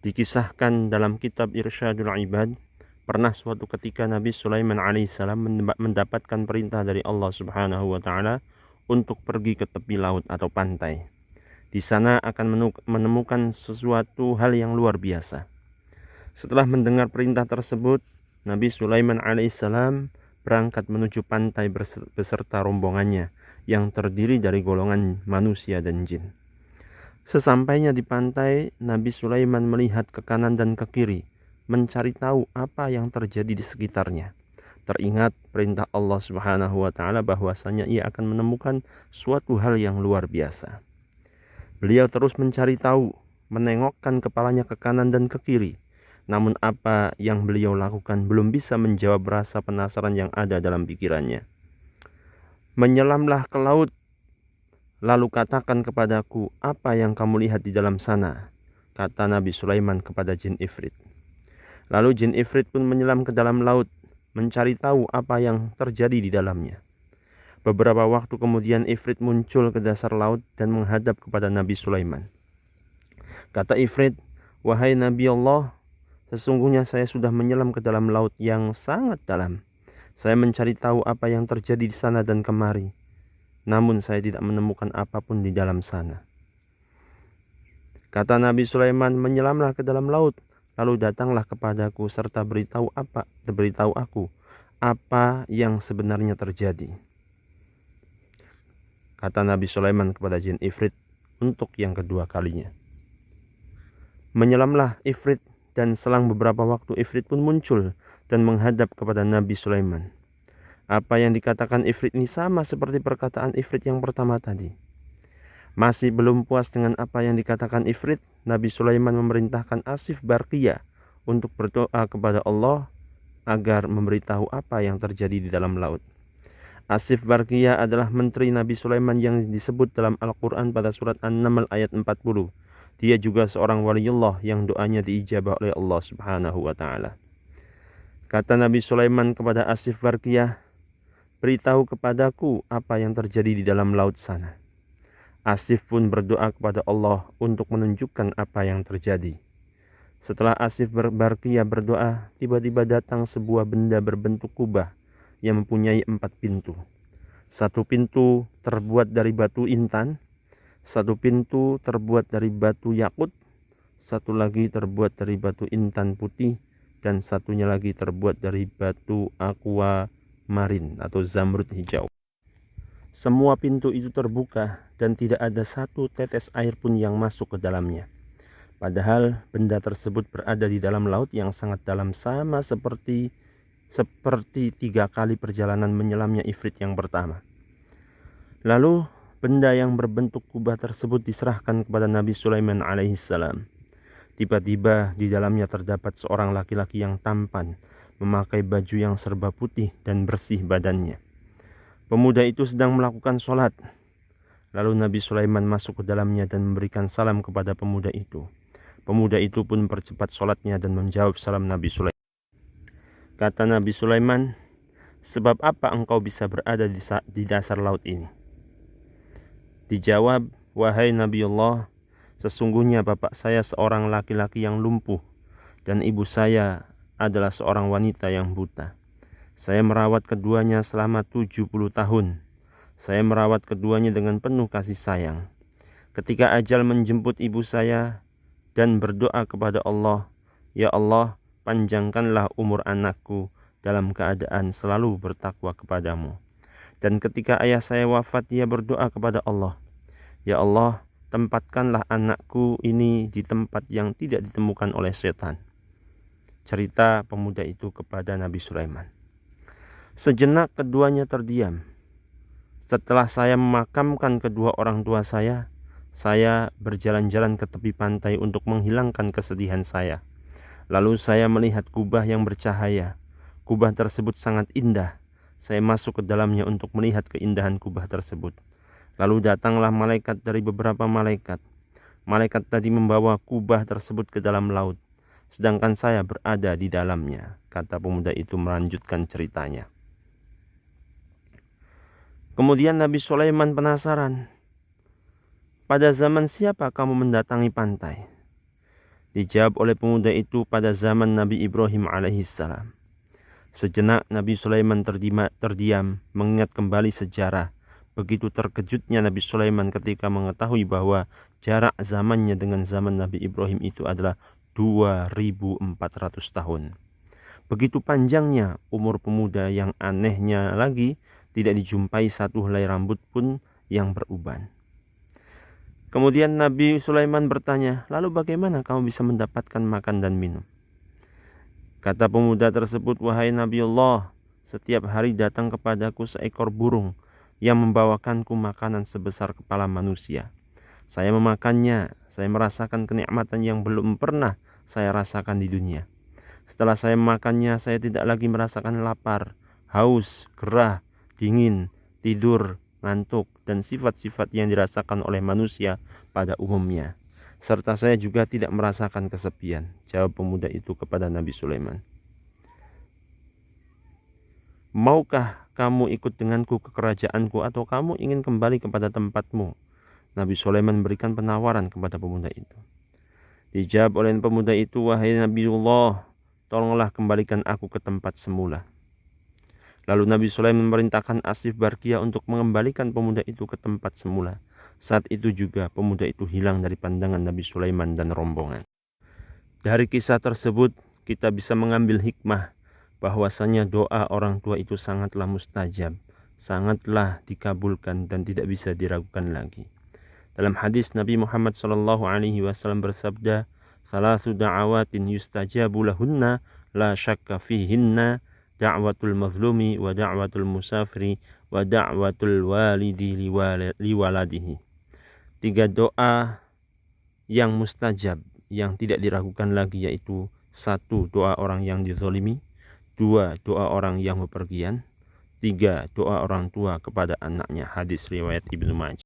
Dikisahkan dalam kitab Irsyadul Ibad, pernah suatu ketika Nabi Sulaiman alaihissalam mendapatkan perintah dari Allah Subhanahu wa taala untuk pergi ke tepi laut atau pantai. Di sana akan menemukan sesuatu hal yang luar biasa. Setelah mendengar perintah tersebut, Nabi Sulaiman alaihissalam berangkat menuju pantai beserta rombongannya yang terdiri dari golongan manusia dan jin. Sesampainya di pantai, Nabi Sulaiman melihat ke kanan dan ke kiri, mencari tahu apa yang terjadi di sekitarnya. Teringat perintah Allah Subhanahu wa taala bahwasanya ia akan menemukan suatu hal yang luar biasa. Beliau terus mencari tahu, menengokkan kepalanya ke kanan dan ke kiri. Namun apa yang beliau lakukan belum bisa menjawab rasa penasaran yang ada dalam pikirannya. Menyelamlah ke laut, lalu katakan kepadaku, apa yang kamu lihat di dalam sana? Kata Nabi Sulaiman kepada jin Ifrit. Lalu jin Ifrit pun menyelam ke dalam laut, mencari tahu apa yang terjadi di dalamnya. Beberapa waktu kemudian Ifrit muncul ke dasar laut dan menghadap kepada Nabi Sulaiman. Kata Ifrit, wahai Nabi Allah, sesungguhnya saya sudah menyelam ke dalam laut yang sangat dalam. Saya mencari tahu apa yang terjadi di sana dan kemari. Namun saya tidak menemukan apapun di dalam sana. Kata Nabi Sulaiman, menyelamlah ke dalam laut, lalu datanglah kepadaku serta beritahu aku apa yang sebenarnya terjadi. Kata Nabi Sulaiman kepada jin Ifrit untuk yang kedua kalinya. Menyelamlah Ifrit dan selang beberapa waktu Ifrit pun muncul dan menghadap kepada Nabi Sulaiman. Apa yang dikatakan Ifrit ini sama seperti perkataan Ifrit yang pertama tadi. Masih belum puas dengan apa yang dikatakan Ifrit, Nabi Sulaiman memerintahkan Asif Barqiyah untuk berdoa kepada Allah agar memberitahu apa yang terjadi di dalam laut. Asif Barqiyah adalah menteri Nabi Sulaiman yang disebut dalam Al-Quran pada surat An-Naml ayat 40. Dia juga seorang waliullah yang doanya diijabah oleh Allah Subhanahu wa taala. Kata Nabi Sulaiman kepada Asif Barqiyah, beritahu kepadaku apa yang terjadi di dalam laut sana. Asif pun berdoa kepada Allah untuk menunjukkan apa yang terjadi. Setelah Asif Barqiyah berdoa, tiba-tiba datang sebuah benda berbentuk kubah yang mempunyai 4 pintu. Satu pintu terbuat dari batu intan, satu pintu terbuat dari batu yakut, satu lagi terbuat dari batu intan putih, dan satunya lagi terbuat dari batu aqua marin atau zamrud hijau. Semua pintu itu terbuka dan tidak ada satu tetes air pun yang masuk ke dalamnya. Padahal benda tersebut berada di dalam laut yang sangat dalam, sama seperti 3 kali perjalanan menyelamnya Ifrit yang pertama. Lalu benda yang berbentuk kubah tersebut diserahkan kepada Nabi Sulaiman alaihissalam. Tiba-tiba di dalamnya terdapat seorang laki-laki yang tampan, memakai baju yang serba putih dan bersih badannya. Pemuda itu sedang melakukan sholat. Lalu Nabi Sulaiman masuk ke dalamnya dan memberikan salam kepada pemuda itu. Pemuda itu pun percepat sholatnya dan menjawab salam Nabi Sulaiman. Kata Nabi Sulaiman, sebab apa engkau bisa berada di dasar laut ini? Dijawab, wahai Nabi Allah, sesungguhnya bapak saya seorang laki-laki yang lumpuh dan ibu saya adalah seorang wanita yang buta. Saya merawat keduanya selama 70 tahun. Saya merawat keduanya dengan penuh kasih sayang. Ketika ajal menjemput ibu saya dan berdoa kepada Allah, ya Allah, panjangkanlah umur anakku dalam keadaan selalu bertakwa kepadamu. Dan ketika ayah saya wafat, dia berdoa kepada Allah, ya Allah, tempatkanlah anakku ini di tempat yang tidak ditemukan oleh setan. Cerita pemuda itu kepada Nabi Sulaiman. Sejenak keduanya terdiam. Setelah saya memakamkan kedua orang tua saya berjalan-jalan ke tepi pantai untuk menghilangkan kesedihan saya. Lalu saya melihat kubah yang bercahaya. Kubah tersebut sangat indah. Saya masuk ke dalamnya untuk melihat keindahan kubah tersebut. Lalu datanglah malaikat dari beberapa malaikat. Malaikat tadi membawa kubah tersebut ke dalam laut, sedangkan saya berada di dalamnya. Kata pemuda itu melanjutkan ceritanya. Kemudian Nabi Sulaiman penasaran. Pada zaman siapa kamu mendatangi pantai? Dijawab oleh pemuda itu, pada zaman Nabi Ibrahim alaihissalam. Sejenak Nabi Sulaiman terdiam, mengingat kembali sejarah. Begitu terkejutnya Nabi Sulaiman ketika mengetahui bahwa jarak zamannya dengan zaman Nabi Ibrahim itu adalah 2400 tahun. Begitu panjangnya umur pemuda yang anehnya lagi tidak dijumpai satu helai rambut pun yang beruban. Kemudian Nabi Sulaiman bertanya, lalu bagaimana kamu bisa mendapatkan makan dan minum? Kata pemuda tersebut, wahai Nabi Allah, setiap hari datang kepadaku seekor burung yang membawakanku makanan sebesar kepala manusia. Saya memakannya, saya merasakan kenikmatan yang belum pernah saya rasakan di dunia. Setelah saya memakannya, saya tidak lagi merasakan lapar, haus, gerah, dingin, tidur, ngantuk, dan sifat-sifat yang dirasakan oleh manusia pada umumnya. Serta saya juga tidak merasakan kesepian, jawab pemuda itu kepada Nabi Sulaiman. Maukah kamu ikut denganku ke kerajaanku atau kamu ingin kembali kepada tempatmu? Nabi Sulaiman memberikan penawaran kepada pemuda itu. Dijawab oleh pemuda itu, wahai Nabiullah, tolonglah kembalikan aku ke tempat semula. Lalu Nabi Sulaiman memerintahkan Asif Barkia untuk mengembalikan pemuda itu ke tempat semula. Saat itu juga pemuda itu hilang dari pandangan Nabi Sulaiman dan rombongan. Dari kisah tersebut kita bisa mengambil hikmah bahwasanya doa orang tua itu sangatlah mustajab, sangatlah dikabulkan dan tidak bisa diragukan lagi. Dalam hadis Nabi Muhammad SAW bersabda, "Salasu da'awatin yustajabu lahunna la syakka fihinna, da'watul mazlumi wa da'watul musafiri wa da'watul walidi liwaladihi." 3 doa yang mustajab, yang tidak diragukan lagi, yaitu 1. Doa orang yang dizalimi, 2. Doa orang yang bepergian, 3. Doa orang tua kepada anaknya. Hadis riwayat Ibnu Majah.